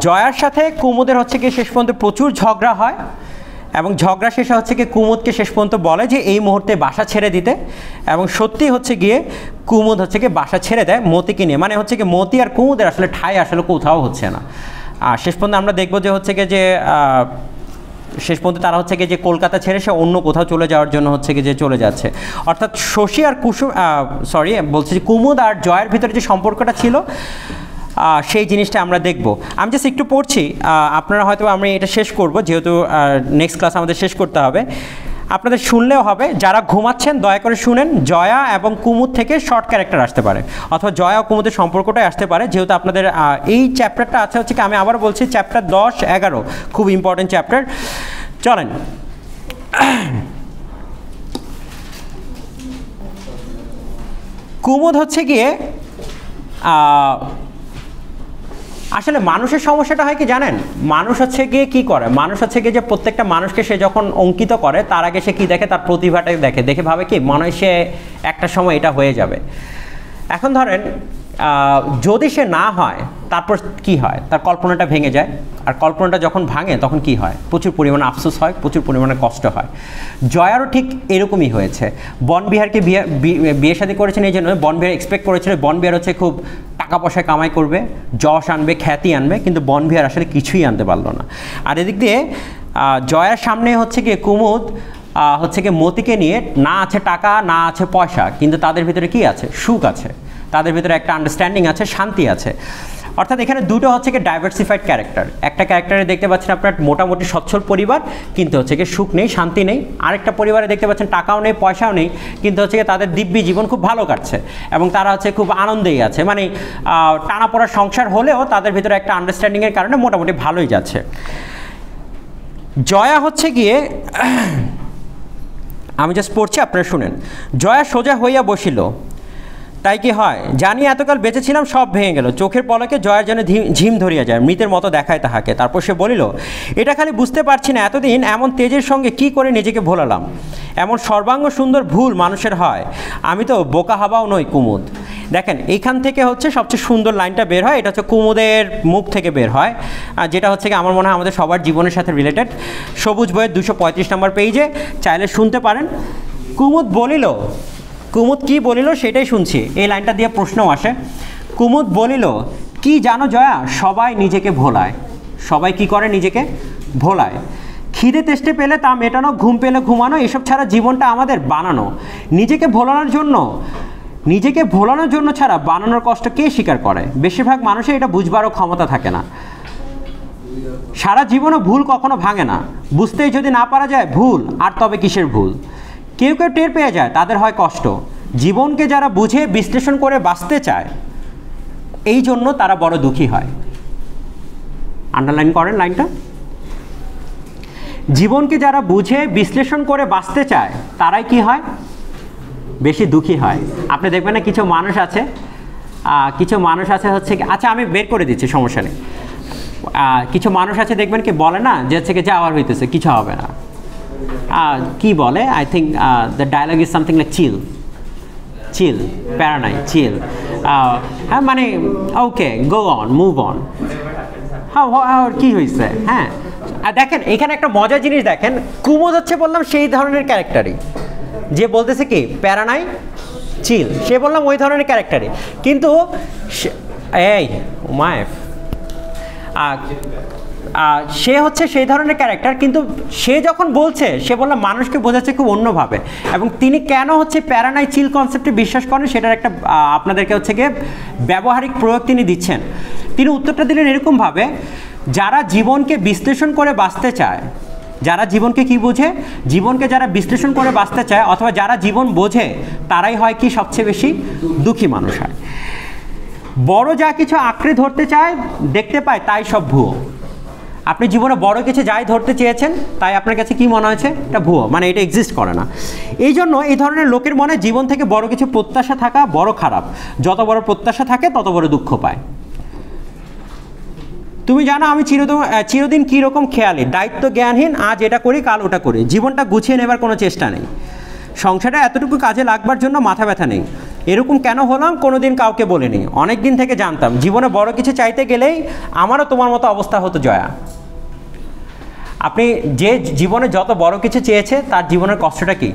জয়ার সাথে কুমুদের হচ্ছে কি শেষ পর্যন্ত প্রচুর ঝগড়া হয়, এবং ঝগড়া শেষে হচ্ছে কি কুমুদকে শেষ পর্যন্ত বলে যে এই মুহূর্তে বাসা ছেড়ে দিতে, এবং সত্যি হচ্ছে গিয়ে কুমুদ হচ্ছে কি বাসা ছেড়ে দেয় মতিকে নিয়ে। মানে হচ্ছে কি মতি আর কুমুদের আসলে ঠাঁই আসলে কোথাও হচ্ছে না। আর শেষ পর্যন্ত আমরা দেখব যে হচ্ছে কি যে শেষ পর্যন্ত তারা হচ্ছে কি যে কলকাতা ছেড়ে সে অন্য কোথাও চলে যাওয়ার জন্য হচ্ছে কি যে চলে যাচ্ছে। অর্থাৎ শশী আর কুসুম, সরি বলছি যে কুমুদ আর জয়ের ভিতরে যে সম্পর্কটা ছিল সেই জিনিসটা আমরা দেখব। আমি জাস্ট একটু পড়ছি, আপনারা হয়তো আমরা এটা শেষ করব, যেহেতু নেক্সট ক্লাস আমাদের শেষ করতে হবে, আপনাদের শুনলেও হবে। যারা ঘুমাচ্ছেন দয়া করে শুনেন, জয়া এবং কুমুদ থেকে শর্ট ক্যারেক্টার আসতে পারে, অথবা জয়া ও কুমুদের সম্পর্কটাই আসতে পারে, যেহেতু আপনাদের এই চ্যাপ্টারটা আছে হচ্ছে কি, আমি আবার বলছি চ্যাপ্টার 10-11 খুব ইম্পর্টেন্ট চ্যাপ্টার। চলেন কুমুদ হচ্ছে গিয়ে আসলে মানুষের সমস্যাটা হয় কি জানেন, মানুষ হচ্ছে গিয়ে কী করে, মানুষ হচ্ছে গিয়ে যে প্রত্যেকটা মানুষকে সে যখন অঙ্কিত করে তার আগে সে কী দেখে, তার প্রতিভাটাকে দেখে ভাবে কি মনে হয় সে একটা সময় এটা হয়ে যাবে। এখন ধরেন যদি সে না হয় তারপর কি হয়, তার কল্পনাটা ভেঙে যায়, আর কল্পনাটা যখন ভাঙে তখন কি হয়, প্রচুর পরিমাণে আফসোস হয়, প্রচুর পরিমাণে কষ্ট হয়। জয়ারও ঠিক এরকমই হয়েছে। বনবিহারকে বিয়ে শাদী করেছেন এই জন্য, বনবিহার এক্সপেক্ট করেছিল বনবিহার হচ্ছে খুব টাকা পয়সা কামাই করবে, যশ আনবে, খ্যাতি আনবে, কিন্তু বনবিহার আসলে কিছুই আনতে পারলো না। আর এদিক দিয়ে জয়ার সামনে হচ্ছে গিয়ে কুমুদ হচ্ছে গিয়ে মতিকে নিয়ে, না আছে টাকা না আছে পয়সা, কিন্তু তাদের ভিতরে কি আছে, সুখ আছে, তাদের ভিতরে একটা আন্ডারস্ট্যান্ডিং আছে, শান্তি আছে। অর্থাৎ এখানে দুটো হচ্ছে কি ডাইভার্সিফাইড ক্যারেক্টার। একটা ক্যারেক্টারে দেখতে পাচ্ছেন আপনার মোটামুটি সচ্ছল পরিবার, কিন্তু হচ্ছে কি সুখ নেই, শান্তি নেই। আরেকটা পরিবারে দেখতে পাচ্ছেন টাকাও নেই, পয়সাও নেই, কিন্তু হচ্ছে কি তাদের দিব্যি জীবন খুব ভালো কাটছে, এবং তারা হচ্ছে খুব আনন্দেই আছে। মানে টানাপোড়া সংসার হলেও তাদের ভিতরে একটা আন্ডারস্ট্যান্ডিংয়ের কারণে মোটামুটি ভালোই যাচ্ছে। জয়া হচ্ছে গিয়ে, আমি জাস্ট পড়ছি আপনারা শুনেন। জয়া সোজা হইয়া বসিল, তাই কি হয় জানি, এতকাল বেঁচেছিলাম সব ভেঙে গেল, চোখের পলকে জয়ার যেন ঝিম ধরিয়া যায়, মৃতের মতো দেখায় তাহাকে। তারপর সে বলিল, এটা খালি বুঝতে পারছি না এতদিন এমন তেজের সঙ্গে কি করে নিজেকে ভোলালাম, এমন সর্বাঙ্গ সুন্দর ভুল মানুষের হয়, আমি তো বোকা হাবাও নই। কুমুদ, দেখেন এইখান থেকে হচ্ছে সবচেয়ে সুন্দর লাইনটা বের হয়, এটা হচ্ছে কুমুদের মুখ থেকে বের হয়, যেটা হচ্ছে কি আমার মনে হয় আমাদের সবার জীবনের সাথে রিলেটেড। সবুজ বইয়ের 235 নম্বর পেজে, চাইলে শুনতে পারেন। কুমুদ বলিল, কুমুদ কি বলিল সেটাই শুনছি, এই লাইনটা দিয়ে প্রশ্নও আসে। কুমুদ বলিল, কি জানো জয়া, সবাই নিজেকে ভোলায়, সবাই কি করে, নিজেকে ভোলায়। খিদে তেষ্টা পেলে তা মেটানো, ঘুম পেলে ঘুমানো, এসব ছাড়া জীবনটা আমাদের বানানো। নিজেকে ভোলানোর জন্য ছাড়া বানানোর কষ্ট কে স্বীকার করে? বেশিরভাগ মানুষের এটা বুঝবারও ক্ষমতা থাকে না। সারা জীবনও ভুল কখনো ভাঙে না, বুঝতেই যদি না পারা যায় ভুল, আর তবে কিসের ভুল। কেউ কেউ টের পেয়ে যায়, তাদের হয় কষ্ট, জীবনকে যারা বুঝে বিশ্লেষণ করে বাঁচতে চায় এই জন্য তারা বড় দুঃখী হয়। আন্ডারলাইন করেন লাইনটা। জীবনকে যারা বুঝে বিশ্লেষণ করে বাঁচতে চায় তারাই কি হয়? বেশি দুঃখী হয়। আপনি দেখবেন না কিছু মানুষ আছে হচ্ছে কি, আচ্ছা আমি বের করে দিচ্ছি, সমস্যা নেই। কিছু মানুষ আছে দেখবেন কি বলে না যে হচ্ছে কি যাওয়ার হইতেছে, কিছু হবে না, কি বলে, I think the dialogue is something like chill, প্যারা নাই, চিল, হ্যাঁ মানে okay, go on, move on, কি হয়েছে। হ্যাঁ, আর দেখেন এখানে একটা মজার জিনিস দেখেন, কুমুদ হচ্ছে বললাম সেই ধরনের ক্যারেক্টারই, যে বলতেছে কি প্যারা নাই, চিল, সে বললাম ওই ধরনের ক্যারেক্টারই, কিন্তু এই উমায়েফ সে হচ্ছে সেই ধরনের ক্যারেক্টার, কিন্তু সে যখন বলছে, সে বললাম মানুষকে বোঝাচ্ছে খুব অন্যভাবে। এবং তিনি কেন হচ্ছে প্যারানাই চিল কনসেপ্টে বিশ্বাস করেন সেটার একটা আপনাদেরকে হচ্ছে গিয়ে ব্যবহারিক প্রয়োগ তিনি দিচ্ছেন। তিনি উত্তরটা দিলেন এরকমভাবে, যারা জীবনকে বিশ্লেষণ করে বাঁচতে চায়, যারা জীবনকে কি বোঝে, জীবনকে যারা বিশ্লেষণ করে বাঁচতে চায় অথবা যারা জীবন বোঝে তারাই হয় কি সবচেয়ে বেশি দুঃখী মানুষ হয়। বড় যা কিছু আঁকড়ে ধরতে চায় দেখতে পায় তাই সব ভুয়ো। আপনি জীবনে বড় কিছু যাই ধরতে চেয়েছেন তাই আপনার কাছে কি মনে হয়েছে, এটা ভুয়ো, মানে এটা এক্সিস্ট করে না। এই জন্য এই ধরনের লোকের মনে জীবন থেকে বড় কিছু প্রত্যাশা থাকা বড় খারাপ। যত বড় প্রত্যাশা থাকে তত বড় দুঃখ পায়। তুমি জানো আমি চিরদিন কীরকম খেয়ালি, দায়িত্ব জ্ঞানহীন, আজ এটা করি কাল ওটা করি, জীবনটা গুছিয়ে নেবার কোনো চেষ্টা নেই, সংসারে এতটুকু কাজে লাগবার জন্য মাথা ব্যথা নেই। এরকম কেন হলাম কোনোদিন কাউকে বলিনি, অনেক দিন থেকে জানতাম জীবনে বড় কিছু চাইতে গেলেই আমারও তোমার মতো অবস্থা হতো জয়া। আপনি যে জীবনে যত বড় কিছু চেয়েছে তার জীবনের কষ্টটা কি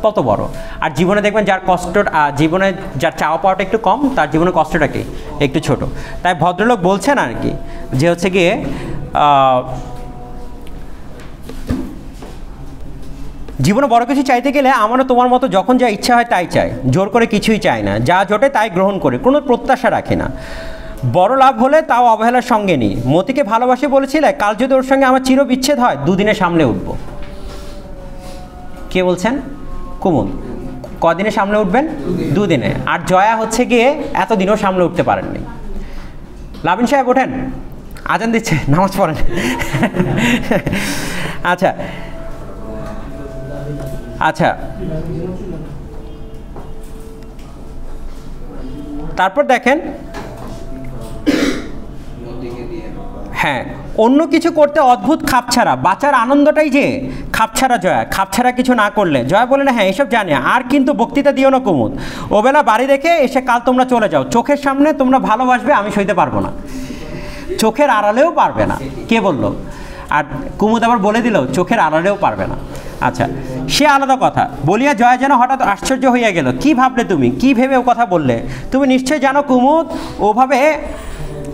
তত বড়। আর জীবনে দেখবেন যার জীবনে যার চাওয়া পাওয়াটা একটু কম তার জীবনের কষ্টটা কি একটু ছোট। তাই ভদ্রলোক বলছেন আর কি যে হচ্ছে গিয়ে জীবনে বড় কিছু চাইতে গেলে আমারও তোমার মতো যখন যা ইচ্ছা হয় তাই চাই, জোর করে কিছুই চাই না, যা জোটে তাই গ্রহণ করে, কোনো প্রত্যাশা রাখি না, বড় লাভ হলে তাও অবহেলার সঙ্গে নিই। মতিকে ভালোবাসে বলেছিলে, কাল যদি ওর সঙ্গে আমার চির বিচ্ছেদ হয় দুদিনে সামলে উঠব। কে বলছেন? কুমুদ। কদিনে সামলে উঠবেন? দুদিনে। আর জয়া হচ্ছে গিয়ে এতদিনও সামলে উঠতে পারেননি। লাবিন সাহেব ওঠেন, আজান দিচ্ছে, নামাজ পড়েন। আচ্ছা আচ্ছা, তারপর দেখেন, হ্যাঁ, অন্য কিছু করতে অদ্ভুত খাপছাড়া, বাঁচার আনন্দটাই যে খাপছাড়া জয়া, খাপছাড়া কিছু না করলে। জয়া বললেন হ্যাঁ এসব জানি, আর কিন্তু বক্তৃতা দিও না কুমুদ, ওবেলা বাড়ি রেখে এসে কাল তোমরা চলে যাও, চোখের সামনে তোমরা ভালোবাসবে আমি সইতে পারবো না, চোখের আড়ালেও পারবে না। কে বলল? আর কুমুদ আবার বলে দিল চোখের আড়ালেও পারবে না। আচ্ছা, সে আলাদা কথা বলিয়া জয়া যেন হঠাৎ আশ্চর্য হইয়া গেল। কি ভাবলে তুমি? কি ভেবে ও কথা বললে? তুমি নিশ্চয়ই জানো কুমুদ, ওভাবে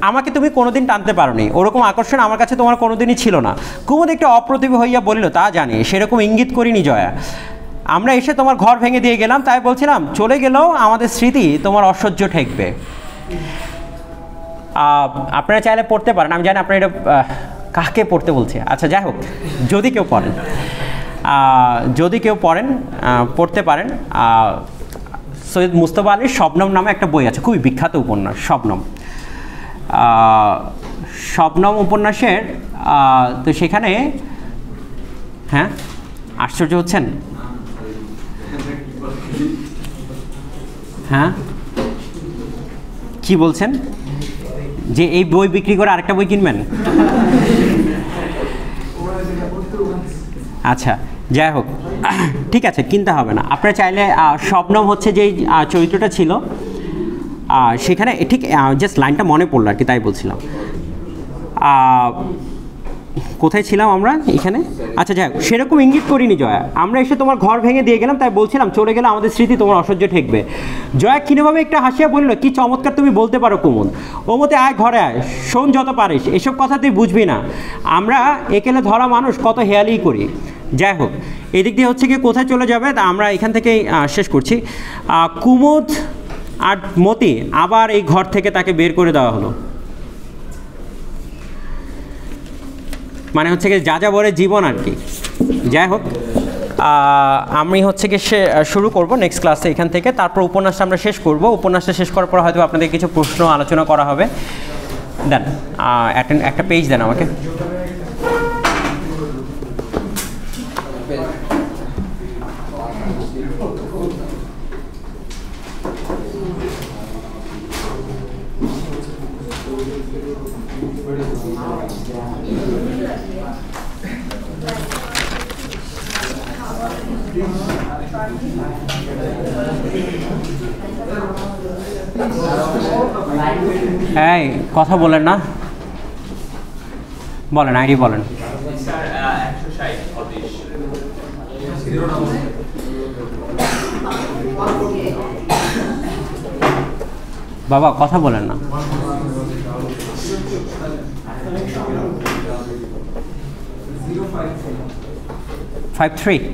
আমাকে তুমি কোনোদিন টানতে পারোনি, ওরকম আকর্ষণ আমার কাছে তোমার কোনোদিনই ছিল না। কুমুদ একটু অপ্রতিভ হইয়া বলিল, তা জানি, সেরকম ইঙ্গিত করিনি জয়া, আমরা এসে তোমার ঘর ভেঙে দিয়ে গেলাম, তাই বলছিলাম চলে গেলেও আমাদের স্মৃতি তোমার অসহ্য ঠেকবে। আপনারা চাইলে পড়তে পারেন, আমি জানি আপনারা এটা কাকে পড়তে বলছে, আচ্ছা যাই হোক, যদি কেউ পড়েন পড়তে পারেন। সৈয়দ মুস্তফা আলীর শবনম নামে একটা বই আছে, খুবই বিখ্যাত উপন্যাস শবনম উপন্যাসের। তো সেখানে, হ্যাঁ আশ্চর্য হচ্ছেন, হ্যাঁ কি বলছেন যে এই বই বিক্রি করে আরেকটা বই কিনবেন? আচ্ছা যাই হোক, ঠিক আছে, কিনতে হবে না। আপনারা চাইলে শবনম হচ্ছে যেই চরিত্রটা ছিল সেখানে, ঠিক জাস্ট লাইনটা মনে পড়লো আর কি, তাই বলছিলাম। কোথায় ছিলাম আমরা এখানে? আচ্ছা যাই হোক, সেরকম ইঙ্গিত করিনি জয়া, আমরা এসে তোমার ঘর ভেঙে দিয়ে গেলাম, তাই বলছিলাম চলে গেলে আমাদের স্মৃতি তোমার অসহ্য ঠেকবে। জয়া ক্ষীণভাবে একটা হাসিয়া বলল, কি চমৎকার তুমি বলতে পারো কুমুদ, ও মতে আয় ঘরে আয়, শোন যত পারিস, এসব কথা তুই বুঝবি না, আমরা একেলে ধরা মানুষ কত হেয়ালি করি। যাই হোক, এদিক দিয়ে হচ্ছে গিয়ে কোথায় চলে যাবে তা আমরা এখান থেকেই শেষ করছি। কুমুদ আর মতি আবার এই ঘর থেকে তাকে বের করে দেওয়া হলো, মানে হচ্ছে গিয়ে যা যা বলে জীবন আর কি। যাই হোক, আমি হচ্ছে কি শুরু করব নেক্সট ক্লাসে এখান থেকে, তারপর উপন্যাসটা আমরা শেষ করব। উপন্যাসটা শেষ করার পর হয়তো আপনাদের কিছু প্রশ্ন আলোচনা করা হবে। দেন একটা পেজ দেন আমাকে। এই কথা বলেন না, বলেন আইডি বলেন। বাবা কথা বলেন না। 53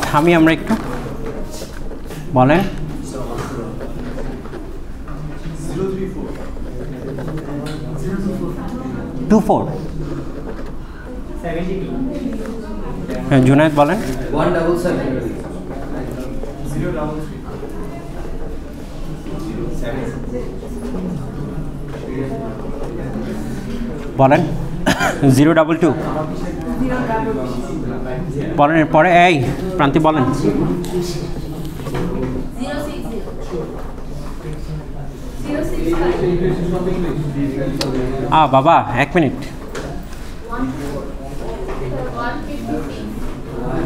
থামি আমরা একটু বলেন। 24 হ্যাঁ জুনায়েদ বলেন। 177 বলেন। 022 বলেন। এরপরে এই প্রান্তি বলেন। 065 বাবা এক মিনিট।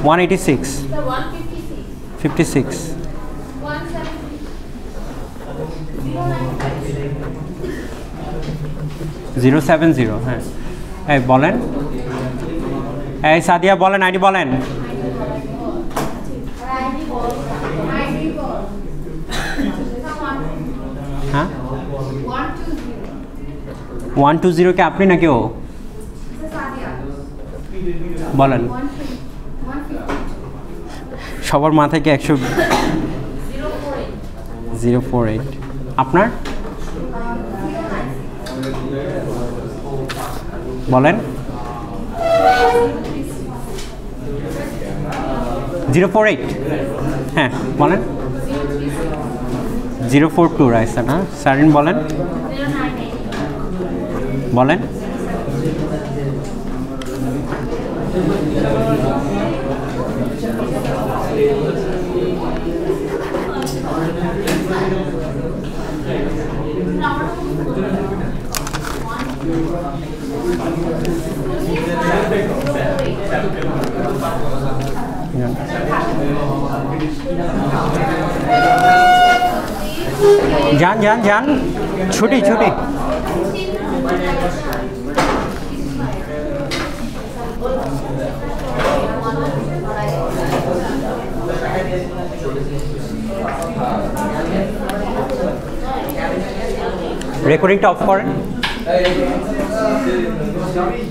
186 56 070 হ্যাঁ এই বলেন। এই সাদিয়া বলেন আইডি বলেন। হ্যাঁ 120 কে আপনি নাকি ও বলেন। সবার মাথায় কি 048 আপনার বলেন। 048 হ্যাঁ বলেন। 042 রাইসা না সারিন বলেন। বলেন। যান যান যান ছুটি ছুটি। রেকর্ডিংটা অফ করেন।